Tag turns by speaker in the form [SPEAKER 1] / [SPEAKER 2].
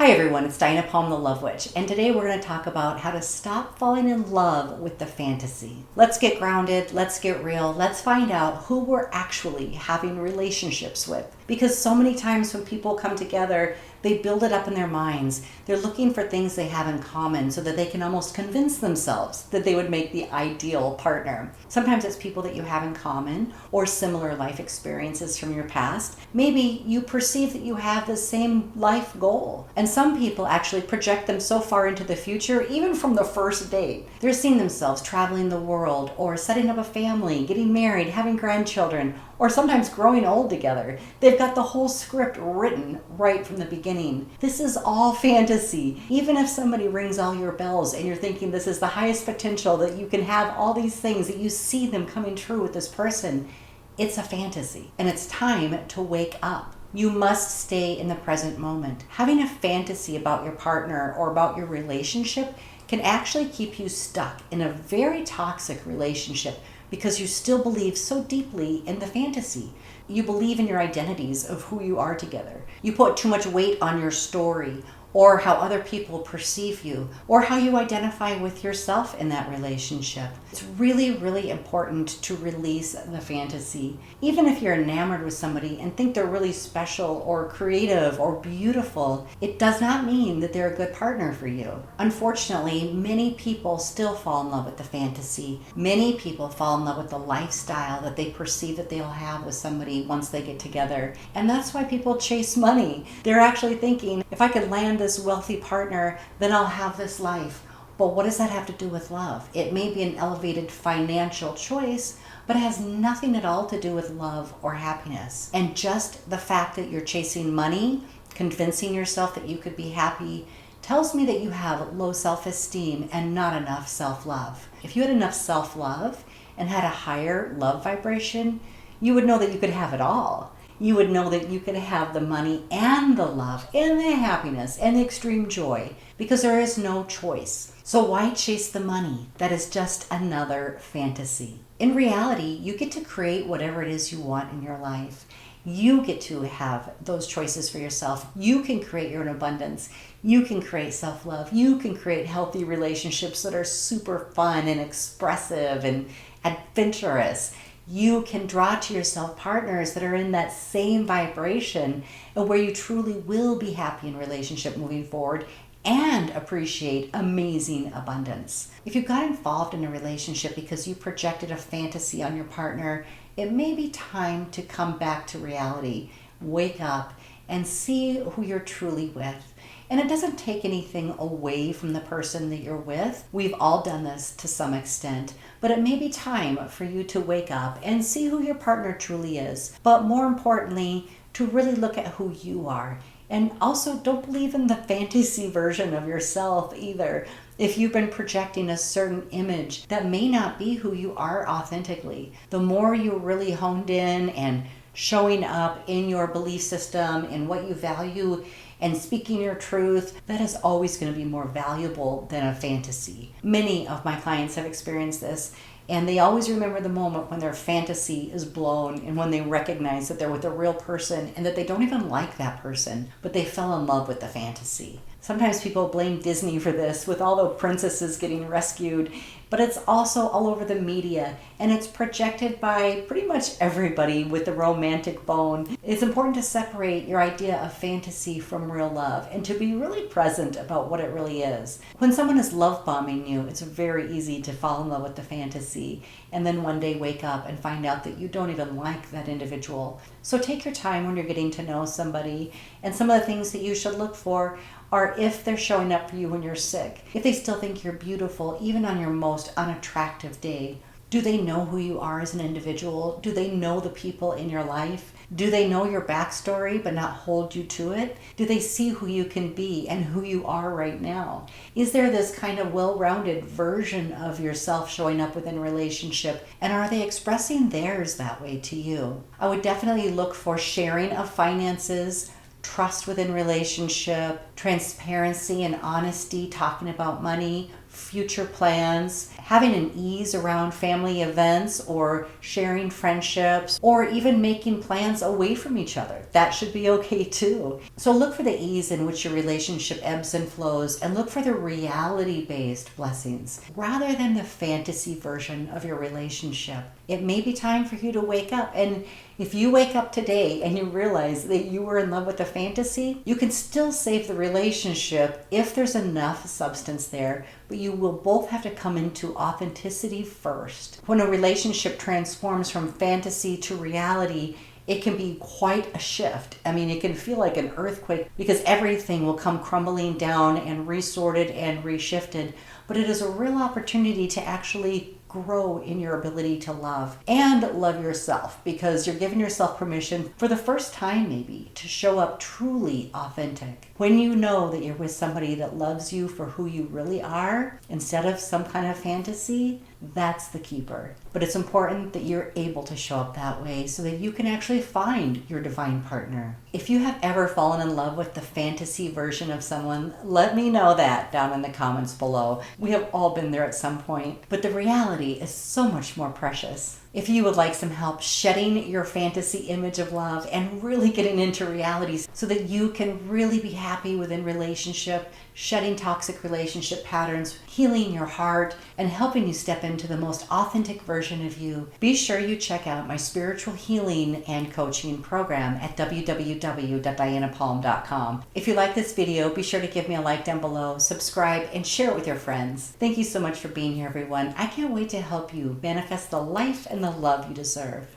[SPEAKER 1] Hi everyone, it's Diana Palm, the Love Witch, and today we're going to talk about how to stop falling in love with the fantasy. Let's get grounded, let's get real, let's find out who we're actually having relationships with. Because so many times when people come together, they build it up in their minds. They're looking for things they have in common so that they can almost convince themselves that they would make the ideal partner. Sometimes it's people that you have in common or similar life experiences from your past. Maybe you perceive that you have the same life goal. And some people actually project them so far into the future, even from the first date. They're seeing themselves traveling the world or setting up a family, getting married, having grandchildren, or sometimes growing old together. They've got the whole script written right from the beginning. This is all fantasy. Even if somebody rings all your bells and you're thinking this is the highest potential, that you can have all these things, that you see them coming true with this person, it's a fantasy. And it's time to wake up. You must stay in the present moment. Having a fantasy about your partner or about your relationship can actually keep you stuck in a very toxic relationship because you still believe so deeply in the fantasy. You believe in your identities of who you are together. You put too much weight on your story or how other people perceive you or how you identify with yourself in that relationship. It's really, really important to release the fantasy. Even if you're enamored with somebody and think they're really special or creative or beautiful, it does not mean that they're a good partner for you. Unfortunately, many people still fall in love with the fantasy. Many people fall in love with the lifestyle that they perceive that they'll have with somebody once they get together. And that's why people chase money. They're actually thinking, if I could land this wealthy partner, then I'll have this life. But what does that have to do with love? It may be an elevated financial choice, but it has nothing at all to do with love or happiness. And just the fact that you're chasing money, convincing yourself that you could be happy, tells me that you have low self-esteem and not enough self-love. If you had enough self-love and had a higher love vibration, you would know that you could have it all. You would know that you could have the money and the love and the happiness and the extreme joy, because there is no choice. So why chase the money? That is just another fantasy. In reality, you get to create whatever it is you want in your life. You get to have those choices for yourself. You can create your own abundance. You can create self-love. You can create healthy relationships that are super fun and expressive and adventurous. You can draw to yourself partners that are in that same vibration and where you truly will be happy in relationship moving forward and appreciate amazing abundance. If you got involved in a relationship because you projected a fantasy on your partner, it may be time to come back to reality, wake up, and see who you're truly with. And it doesn't take anything away from the person that you're with. We've all done this to some extent, but it may be time for you to wake up and see who your partner truly is. But more importantly, to really look at who you are. And also, don't believe in the fantasy version of yourself either. If you've been projecting a certain image that may not be who you are authentically, the more you're really honed in and showing up in your belief system and what you value and speaking your truth, that is always going to be more valuable than a fantasy. Many of my clients have experienced this, and they always remember the moment when their fantasy is blown and when they recognize that they're with a real person and that they don't even like that person, but they fell in love with the fantasy. Sometimes people blame Disney for this, with all the princesses getting rescued, but it's also all over the media, and it's projected by pretty much everybody with the romantic bone. It's important to separate your idea of fantasy from real love and to be really present about what it really is. When someone is love bombing you, it's very easy to fall in love with the fantasy and then one day wake up and find out that you don't even like that individual. So take your time when you're getting to know somebody, and some of the things that you should look for are if they're showing up for you when you're sick, if they still think you're beautiful even on your most unattractive day. Do they know who you are as an individual? Do they know the people in your life? Do they know your backstory but not hold you to it? Do they see who you can be and who you are right now? Is there this kind of well-rounded version of yourself showing up within a relationship, and are they expressing theirs that way to you? I would definitely look for sharing of finances, trust within relationship, transparency and honesty, talking about money, future plans, having an ease around family events or sharing friendships, or even making plans away from each other. That should be okay too. So look for the ease in which your relationship ebbs and flows, and look for the reality-based blessings rather than the fantasy version of your relationship. It may be time for you to wake up, and if you wake up today and you realize that you were in love with a fantasy, you can still save the relationship if there's enough substance there, but you will both have to come into authenticity first. When a relationship transforms from fantasy to reality, it can be quite a shift. I mean, it can feel like an earthquake because everything will come crumbling down and resorted and reshifted, but it is a real opportunity to actually grow in your ability to love and love yourself, because you're giving yourself permission for the first time maybe to show up truly authentic. When you know that you're with somebody that loves you for who you really are instead of some kind of fantasy, that's the keeper. But it's important that you're able to show up that way so that you can actually find your divine partner. If you have ever fallen in love with the fantasy version of someone, let me know that down in the comments below. We have all been there at some point, but the reality is so much more precious. If you would like some help shedding your fantasy image of love and really getting into reality so that you can really be happy within relationship, shedding toxic relationship patterns, healing your heart, and helping you step into the most authentic version of you, be sure you check out my spiritual healing and coaching program at www.dianapalm.com. If you like this video, be sure to give me a like down below, subscribe, and share it with your friends. Thank you so much for being here, everyone. I can't wait to help you manifest the life and the love you deserve.